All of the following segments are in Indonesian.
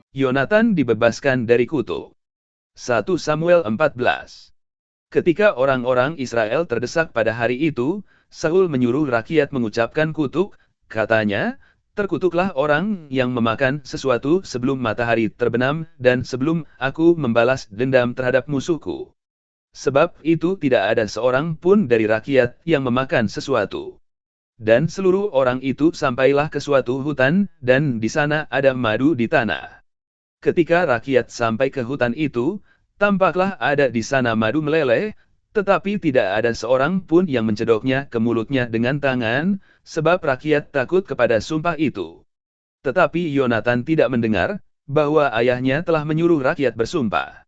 Yonatan dibebaskan dari kutuk. 1 Samuel 14. Ketika orang-orang Israel terdesak pada hari itu, Saul menyuruh rakyat mengucapkan kutuk, katanya, "Terkutuklah orang yang memakan sesuatu sebelum matahari terbenam dan sebelum aku membalas dendam terhadap musuhku." Sebab itu tidak ada seorang pun dari rakyat yang memakan sesuatu. Dan seluruh orang itu sampailah ke suatu hutan, dan di sana ada madu di tanah. Ketika rakyat sampai ke hutan itu, tampaklah ada di sana madu meleleh, tetapi tidak ada seorang pun yang mencedoknya ke mulutnya dengan tangan, sebab rakyat takut kepada sumpah itu. Tetapi Yonatan tidak mendengar bahwa ayahnya telah menyuruh rakyat bersumpah.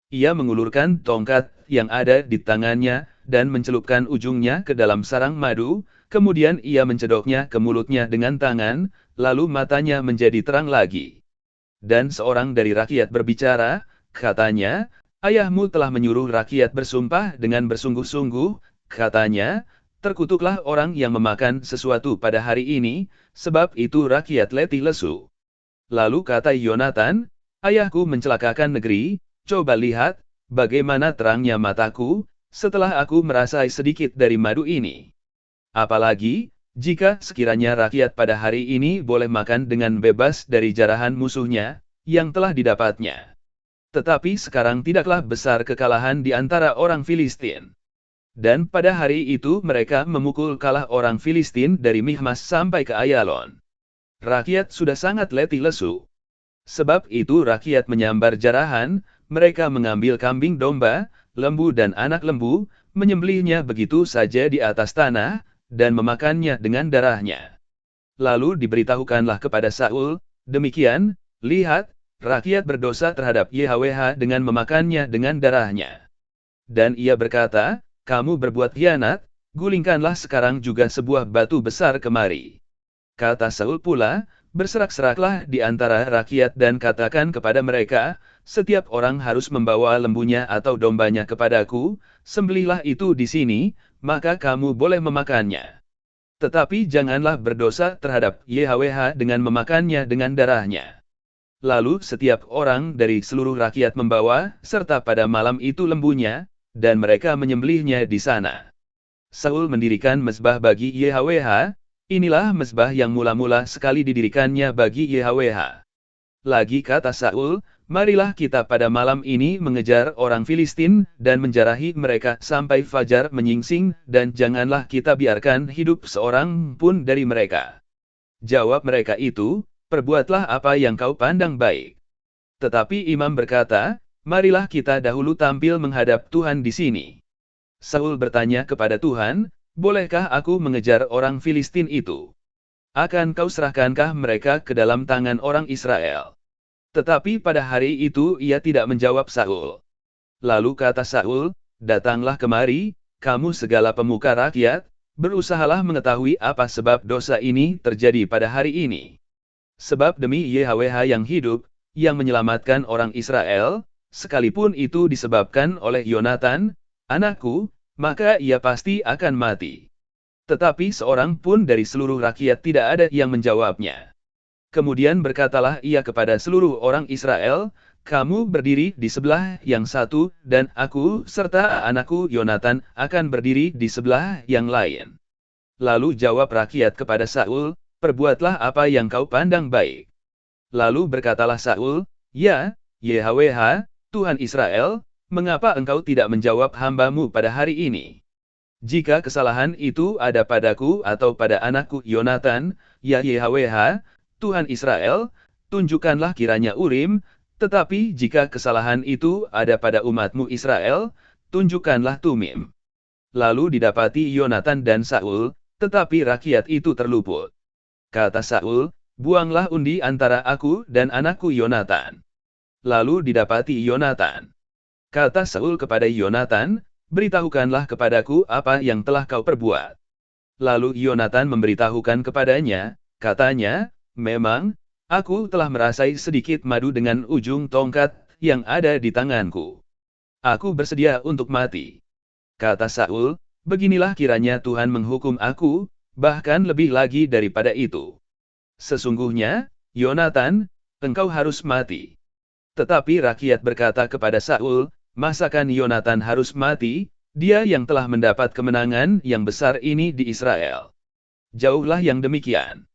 Ia mengulurkan tongkat yang ada di tangannya dan mencelupkan ujungnya ke dalam sarang madu, kemudian ia mencedoknya ke mulutnya dengan tangan, lalu matanya menjadi terang lagi. Dan seorang dari rakyat berbicara, katanya, "Ayahmu telah menyuruh rakyat bersumpah dengan bersungguh-sungguh," katanya, "terkutuklah orang yang memakan sesuatu pada hari ini, sebab itu rakyat letih lesu." Lalu kata Yonatan, "Ayahku mencelakakan negeri, coba lihat, bagaimana terangnya mataku, setelah aku merasai sedikit dari madu ini. Apalagi, jika sekiranya rakyat pada hari ini boleh makan dengan bebas dari jarahan musuhnya, yang telah didapatnya. Tetapi sekarang tidaklah besar kekalahan di antara orang Filistin." Dan pada hari itu mereka memukul kalah orang Filistin dari Michmas sampai ke Ayalon. Rakyat sudah sangat letih lesu. Sebab itu rakyat menyambar jarahan, mereka mengambil kambing domba, lembu dan anak lembu, menyembelihnya begitu saja di atas tanah, dan memakannya dengan darahnya. Lalu diberitahukanlah kepada Saul, "Demikian, lihat, rakyat berdosa terhadap YHWH dengan memakannya dengan darahnya." Dan ia berkata, "Kamu berbuat khianat, gulingkanlah sekarang juga sebuah batu besar kemari." Kata Saul pula, "Berserak-seraklah di antara rakyat dan katakan kepada mereka, setiap orang harus membawa lembunya atau dombanya kepadaku, sembelihlah itu di sini, maka kamu boleh memakannya. Tetapi janganlah berdosa terhadap YHWH dengan memakannya dengan darahnya." Lalu setiap orang dari seluruh rakyat membawa, serta pada malam itu lembunya, dan mereka menyembelihnya di sana. Saul mendirikan mezbah bagi YHWH, inilah mezbah yang mula-mula sekali didirikannya bagi YHWH. Lagi kata Saul, "Marilah kita pada malam ini mengejar orang Filistin, dan menjarahi mereka sampai fajar menyingsing, dan janganlah kita biarkan hidup seorang pun dari mereka." Jawab mereka itu, "Perbuatlah apa yang kau pandang baik." Tetapi imam berkata, "Marilah kita dahulu tampil menghadap Tuhan di sini." Saul bertanya kepada Tuhan, "Bolehkah aku mengejar orang Filistin itu? Akan kau serahkankah mereka ke dalam tangan orang Israel?" Tetapi pada hari itu ia tidak menjawab Saul. Lalu kata Saul, "Datanglah kemari, kamu segala pemuka rakyat, berusahalah mengetahui apa sebab dosa ini terjadi pada hari ini. Sebab demi YHWH yang hidup, yang menyelamatkan orang Israel, sekalipun itu disebabkan oleh Yonatan, anakku, maka ia pasti akan mati." Tetapi seorang pun dari seluruh rakyat tidak ada yang menjawabnya. Kemudian berkatalah ia kepada seluruh orang Israel, "Kamu berdiri di sebelah yang satu, dan aku serta anakku Yonatan akan berdiri di sebelah yang lain." Lalu jawab rakyat kepada Saul, "Perbuatlah apa yang kau pandang baik." Lalu berkatalah Saul, "Ya, YHWH, Tuhan Israel, mengapa engkau tidak menjawab hambamu pada hari ini? Jika kesalahan itu ada padaku atau pada anakku Yonatan, ya YHWH, Tuhan Israel, tunjukkanlah kiranya Urim, tetapi jika kesalahan itu ada pada umatmu Israel, tunjukkanlah Tumim." Lalu didapati Yonatan dan Saul, tetapi rakyat itu terluput. Kata Saul, "Buanglah undi antara aku dan anakku Yonatan." Lalu didapati Yonatan. Kata Saul kepada Yonatan, "Beritahukanlah kepadaku apa yang telah kau perbuat." Lalu Yonatan memberitahukan kepadanya, katanya, "Memang, aku telah merasai sedikit madu dengan ujung tongkat yang ada di tanganku. Aku bersedia untuk mati." Kata Saul, "Beginilah kiranya Tuhan menghukum aku, bahkan lebih lagi daripada itu. Sesungguhnya, Yonatan, engkau harus mati. Tetapi rakyat berkata kepada Saul, masakan Yonatan harus mati, dia yang telah mendapat kemenangan yang besar ini di Israel. Jauhlah yang demikian.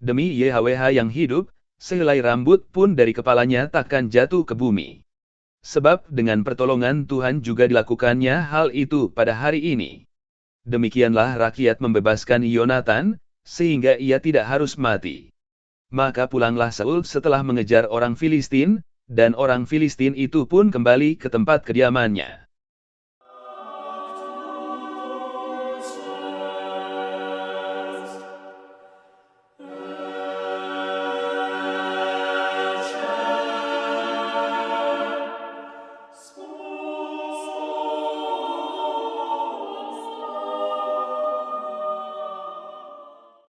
Demi YHWH yang hidup, sehelai rambut pun dari kepalanya takkan jatuh ke bumi. Sebab dengan pertolongan Tuhan juga dilakukannya hal itu pada hari ini. Demikianlah rakyat membebaskan Yonatan, sehingga ia tidak harus mati. Maka pulanglah Saul setelah mengejar orang Filistin, dan orang Filistin itu pun kembali ke tempat kediamannya.